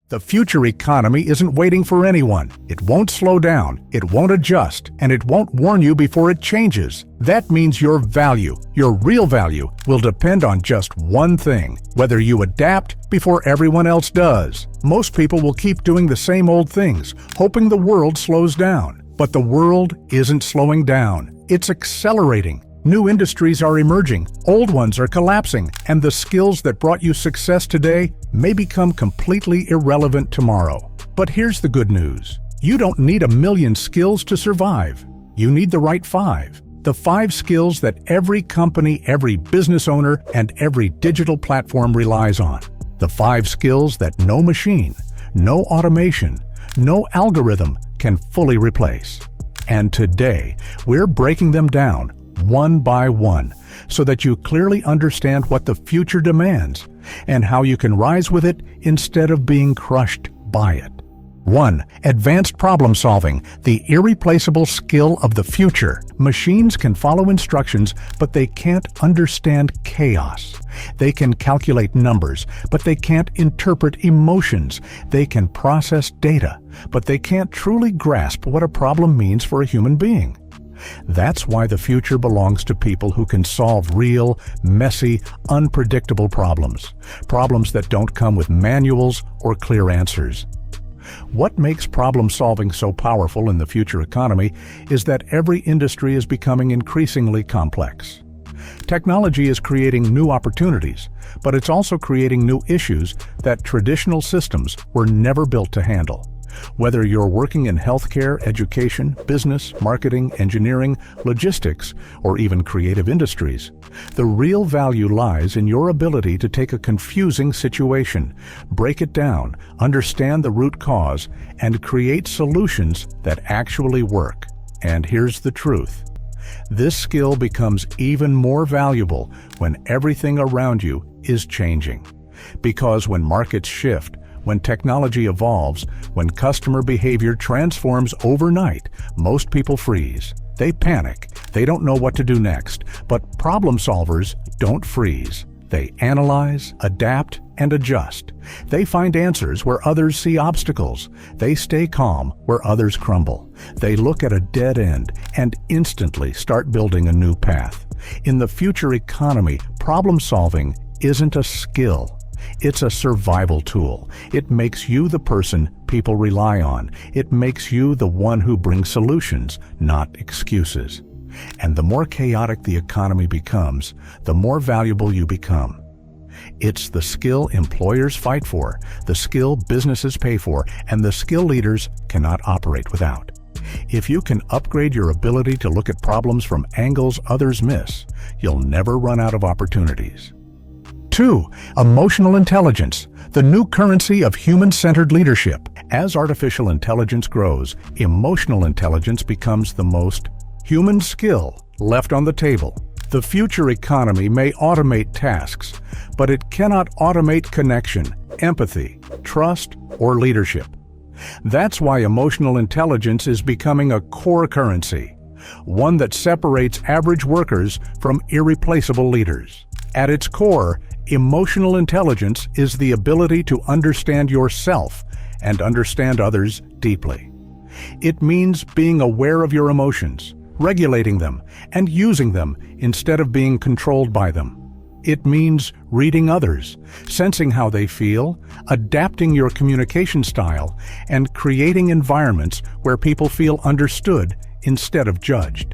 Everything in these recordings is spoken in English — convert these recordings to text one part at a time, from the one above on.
The future economy isn't waiting for anyone. It won't slow down, it won't adjust, and it won't warn you before it changes. That means your value, your real value, will depend on just one thing: whether you adapt before everyone else does. Most people will keep doing the same old things, hoping the world slows down. But the world isn't slowing down. It's accelerating. New industries are emerging, old ones are collapsing, and the skills that brought you success today may become completely irrelevant tomorrow. But here's the good news. You don't need 1,000,000 skills to survive. You need the right 5. The 5 skills that every company, every business owner, and every digital platform relies on. The 5 skills that no machine, no automation, no algorithm can fully replace. And today, we're breaking them down one by one, so that you clearly understand what the future demands and how you can rise with it instead of being crushed by it. 1. Advanced problem solving, the irreplaceable skill of the future. Machines can follow instructions, but they can't understand chaos. They can calculate numbers, but they can't interpret emotions. They can process data, but they can't truly grasp what a problem means for a human being. That's why the future belongs to people who can solve real, messy, unpredictable problems. Problems that don't come with manuals or clear answers. What makes problem solving so powerful in the future economy is that every industry is becoming increasingly complex. Technology is creating new opportunities, but it's also creating new issues that traditional systems were never built to handle. Whether you're working in healthcare, education, business, marketing, engineering, logistics, or even creative industries, the real value lies in your ability to take a confusing situation, break it down, understand the root cause, and create solutions that actually work. And here's the truth. This skill becomes even more valuable when everything around you is changing. Because when markets shift, when technology evolves, when customer behavior transforms overnight, most people freeze. They panic. They don't know what to do next. But problem solvers don't freeze. They analyze, adapt, and adjust. They find answers where others see obstacles. They stay calm where others crumble. They look at a dead end and instantly start building a new path. In the future economy, problem solving isn't a skill. It's a survival tool. It makes you the person people rely on. It makes you the one who brings solutions, not excuses. And the more chaotic the economy becomes, the more valuable you become. It's the skill employers fight for, the skill businesses pay for, and the skill leaders cannot operate without. If you can upgrade your ability to look at problems from angles others miss, you'll never run out of opportunities. 2. Emotional intelligence, the new currency of human-centered leadership. As artificial intelligence grows, emotional intelligence becomes the most human skill left on the table. The future economy may automate tasks, but it cannot automate connection, empathy, trust, or leadership. That's why emotional intelligence is becoming a core currency, one that separates average workers from irreplaceable leaders. At its core, emotional intelligence is the ability to understand yourself and understand others deeply. It means being aware of your emotions, regulating them, and using them instead of being controlled by them. It means reading others, sensing how they feel, adapting your communication style, and creating environments where people feel understood instead of judged.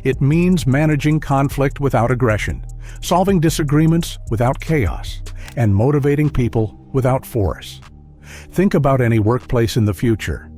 It means managing conflict without aggression, solving disagreements without chaos, and motivating people without force. Think about any workplace in the future.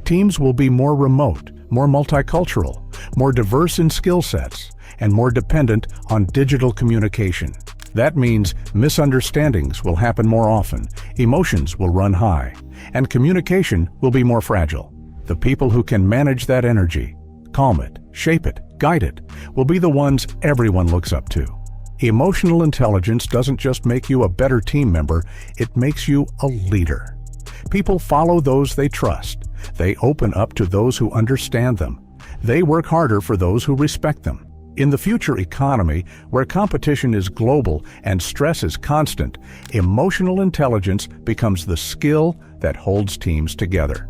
Teams will be more remote, more multicultural, more diverse in skill sets, and more dependent on digital communication. That means misunderstandings will happen more often, emotions will run high, and communication will be more fragile. The people who can manage that energy, calm it, shape it, guide it, will be the ones everyone looks up to. Emotional intelligence doesn't just make you a better team member, it makes you a leader. People follow those they trust. They open up to those who understand them. They work harder for those who respect them. In the future economy, where competition is global and stress is constant, emotional intelligence becomes the skill that holds teams together.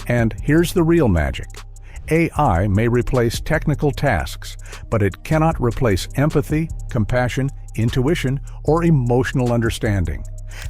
And here's the real magic. AI may replace technical tasks, but it cannot replace empathy, compassion, intuition, or emotional understanding.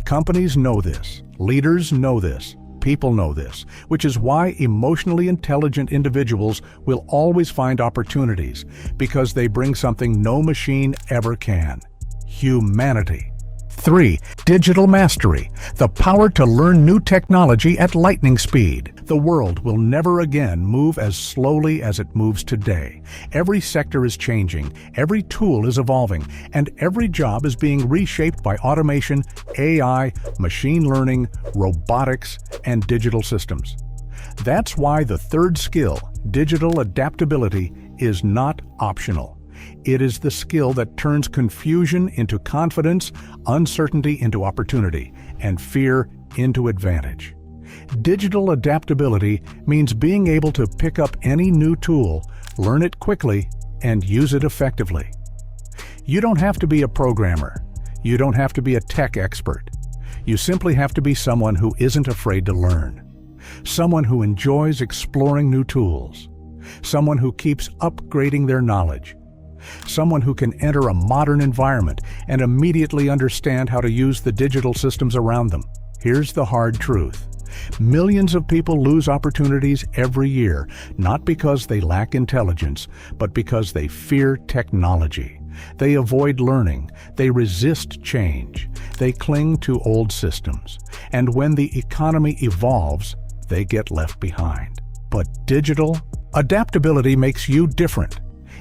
Companies know this, leaders know this, people know this, which is why emotionally intelligent individuals will always find opportunities, because they bring something no machine ever can: humanity. 3. Digital mastery, the power to learn new technology at lightning speed. The world will never again move as slowly as it moves today. Every sector is changing, every tool is evolving, and every job is being reshaped by automation, AI, machine learning, robotics, and digital systems. That's why the third skill, digital adaptability, is not optional. It is the skill that turns confusion into confidence, uncertainty into opportunity, and fear into advantage. Digital adaptability means being able to pick up any new tool, learn it quickly, and use it effectively. You don't have to be a programmer. You don't have to be a tech expert. You simply have to be someone who isn't afraid to learn. Someone who enjoys exploring new tools. Someone who keeps upgrading their knowledge. Someone who can enter a modern environment and immediately understand how to use the digital systems around them. Here's the hard truth. Millions of people lose opportunities every year, not because they lack intelligence, but because they fear technology. They avoid learning, they resist change, they cling to old systems, and when the economy evolves, they get left behind. But digital adaptability makes you different.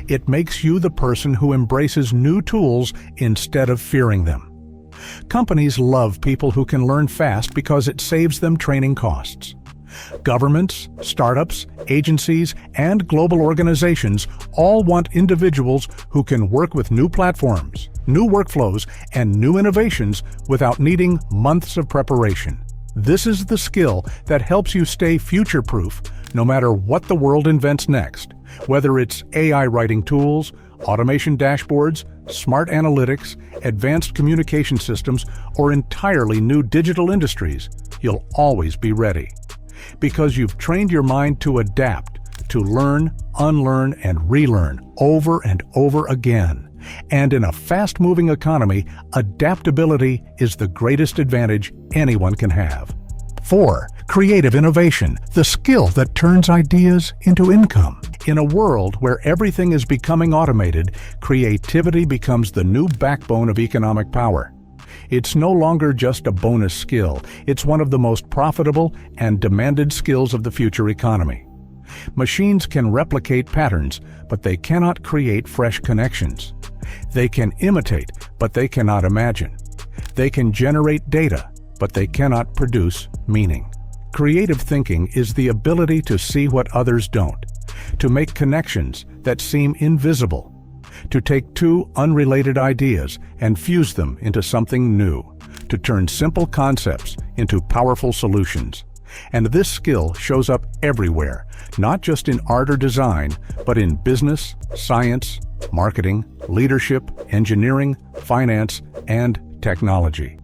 It makes you the person who embraces new tools instead of fearing them. Companies love people who can learn fast because it saves them training costs. Governments, startups, agencies, and global organizations all want individuals who can work with new platforms, new workflows, and new innovations without needing months of preparation. This is the skill that helps you stay future-proof no matter what the world invents next. Whether it's AI writing tools, automation dashboards, smart analytics, advanced communication systems, or entirely new digital industries, you'll always be ready. Because you've trained your mind to adapt, to learn, unlearn, and relearn over and over again. And in a fast-moving economy, adaptability is the greatest advantage anyone can have. 4. Creative innovation, the skill that turns ideas into income. In a world where everything is becoming automated, creativity becomes the new backbone of economic power. It's no longer just a bonus skill, it's one of the most profitable and demanded skills of the future economy. Machines can replicate patterns, but they cannot create fresh connections. They can imitate, but they cannot imagine. They can generate data, but they cannot produce meaning. Creative thinking is the ability to see what others don't, to make connections that seem invisible, to take two unrelated ideas and fuse them into something new, to turn simple concepts into powerful solutions. And this skill shows up everywhere, not just in art or design, but in business, science, marketing, leadership, engineering, finance, and technology.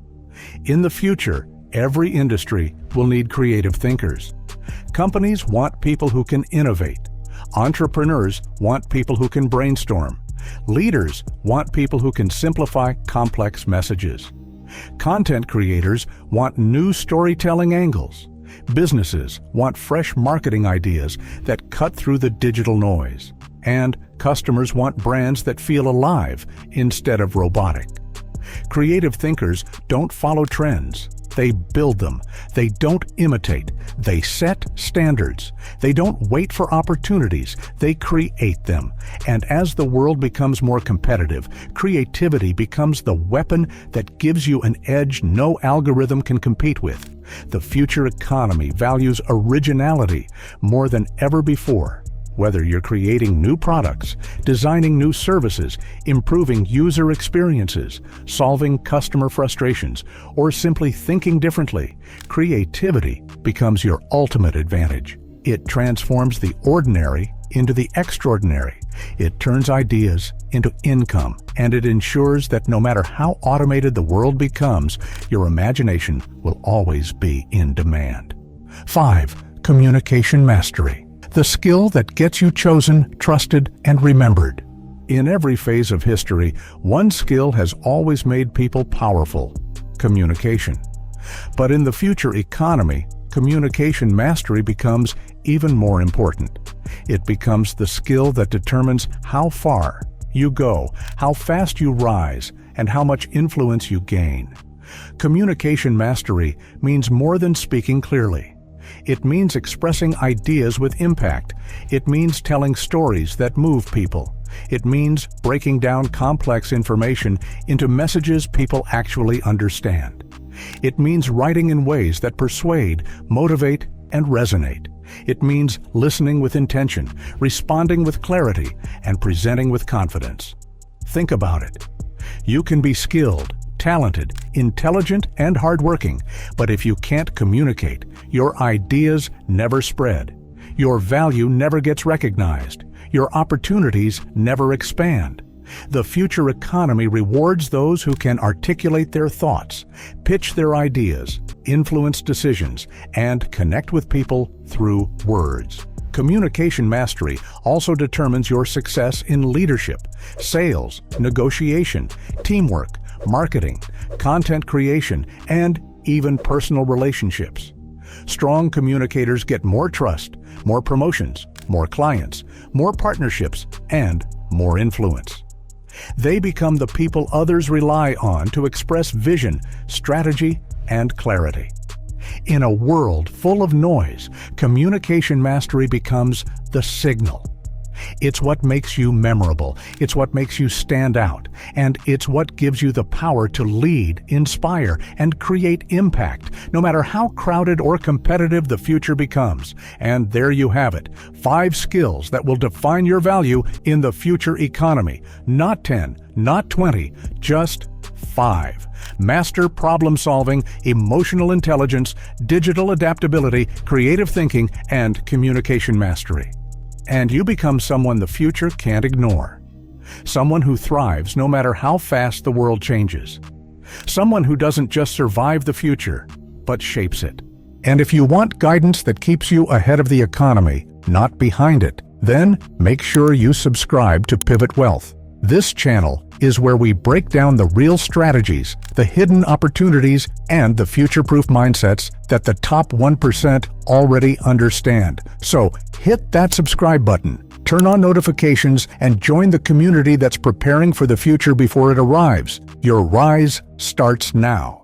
In the future, every industry will need creative thinkers. Companies want people who can innovate. Entrepreneurs want people who can brainstorm. Leaders want people who can simplify complex messages. Content creators want new storytelling angles. Businesses want fresh marketing ideas that cut through the digital noise. And customers want brands that feel alive instead of robotic. Creative thinkers don't follow trends. They build them. They don't imitate. They set standards. They don't wait for opportunities. They create them. And as the world becomes more competitive, creativity becomes the weapon that gives you an edge no algorithm can compete with. The future economy values originality more than ever before. Whether you're creating new products, designing new services, improving user experiences, solving customer frustrations, or simply thinking differently, creativity becomes your ultimate advantage. It transforms the ordinary into the extraordinary. It turns ideas into income, and it ensures that no matter how automated the world becomes, your imagination will always be in demand. 5. Communication mastery. The skill that gets you chosen, trusted, and remembered. In every phase of history, one skill has always made people powerful: communication. But in the future economy, communication mastery becomes even more important. It becomes the skill that determines how far you go, how fast you rise, and how much influence you gain. Communication mastery means more than speaking clearly. It means expressing ideas with impact. It means telling stories that move people. It means breaking down complex information into messages people actually understand. It means writing in ways that persuade, motivate, and resonate. It means listening with intention, responding with clarity, and presenting with confidence. Think about it. You can be skilled, talented, intelligent, and hardworking, but if you can't communicate, your ideas never spread. Your value never gets recognized. Your opportunities never expand. The future economy rewards those who can articulate their thoughts, pitch their ideas, influence decisions, and connect with people through words. Communication mastery also determines your success in leadership, sales, negotiation, teamwork, marketing, content creation, and even personal relationships. Strong communicators get more trust, more promotions, more clients, more partnerships, and more influence. They become the people others rely on to express vision, strategy, and clarity. In a world full of noise, communication mastery becomes the signal. It's what makes you memorable, it's what makes you stand out, and it's what gives you the power to lead, inspire, and create impact, no matter how crowded or competitive the future becomes. And there you have it, 5 skills that will define your value in the future economy. Not 10, not 20, just 5. Master problem solving, emotional intelligence, digital adaptability, creative thinking, and communication mastery. And you become someone the future can't ignore. Someone who thrives no matter how fast the world changes. Someone who doesn't just survive the future, but shapes it. And if you want guidance that keeps you ahead of the economy, not behind it, then make sure you subscribe to Pivot Wealth. This channel is where we break down the real strategies, the hidden opportunities, and the future-proof mindsets that the top 1% already understand. So hit that subscribe button, turn on notifications, and join the community that's preparing for the future before it arrives. Your rise starts now.